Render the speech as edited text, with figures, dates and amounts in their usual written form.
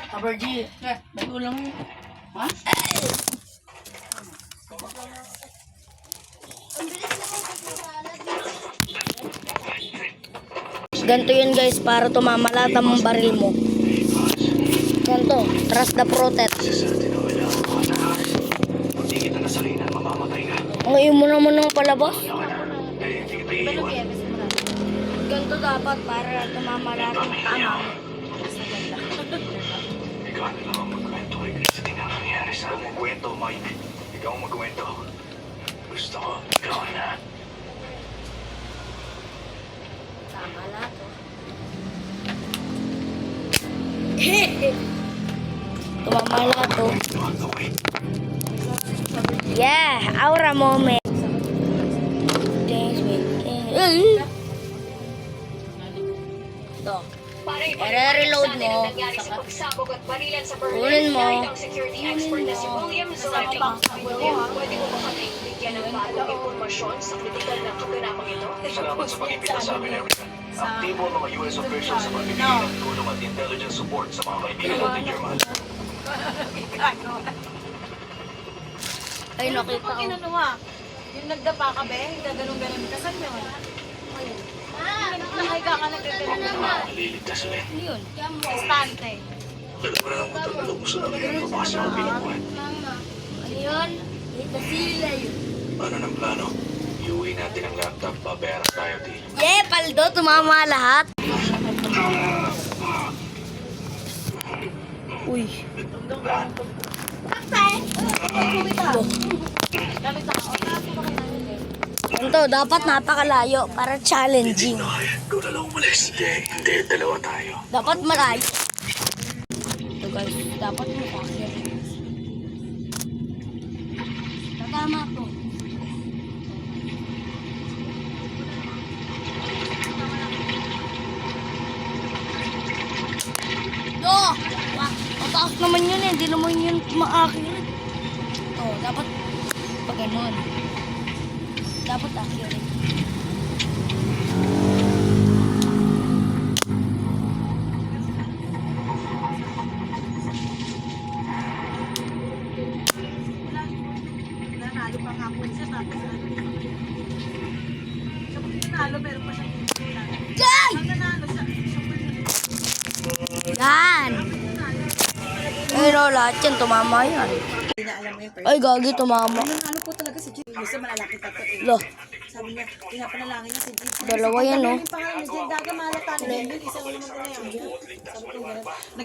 Kabarji, may ulam mo. Ha? Ganito yun guys, para tumama lahat ng baril mo. Ganito, trust the protect. Ngayon mo naman ng palabas. Ganito dapat para tumama lahat ng tama. Ikaw na lang ang magkwento kay Chris sa nangyari sa akin. Magkwento, Mike. Ikaw ang magkwento. Gusto ko, ikaw na. Tama lahat oh. Tumama lahat oh. Yeah, aura moment. Dance with ito. I-reload mo. Kunin mo. Salamat sa pag-imbita sa amin, Erica. Aktibo ang mga US officials sa pagbibigay ng tulong at intelligence support sa mga kaibigan natin German. Ay, nakita ko. Yung nagdapa ka, be? Ganun-ganun ka. Saan yun? Nakahiga ka nagkaganon. Maliligtas ulit. Ano yun? Estante. Kailan mo na lang magtatalog mo sa namin ang papasa ang pinupuan. Ano yun? Ito sila yun. Ano ng plano? Iuwi natin ang laptop, babayaran tayo, di. Yeah, paldo, tumama lahat. Uy. Ito, dapat napakalayo para challenging. Ikaw na lang umalis. Hindi, dalawa tayo. Dapat malayo. Ito guys, dapat makakit. Tama to. Do! Mataas naman yun eh, hindi naman yun ma-accurate. Oh, dapat pag ganun. Dapat accurate. Nanalo pa nga po siya. Tapos nanalo, pero pa siya. Yan! Ang nanalo siya. Yan! Ay, no, lahat yan, tumama yan. Hindi na alam mo yung person. Ay, gagi, tumama. Nanalo po talaga si Jim. Gusto malalaki pa to eh. Lo, Sabi niya, pinapanalangin niya si Jim. dalawa yan, no? Yung pangalan ni Jim, daga malata na yun. Isa ko naman ko na yan. Sabi ko, gano'n.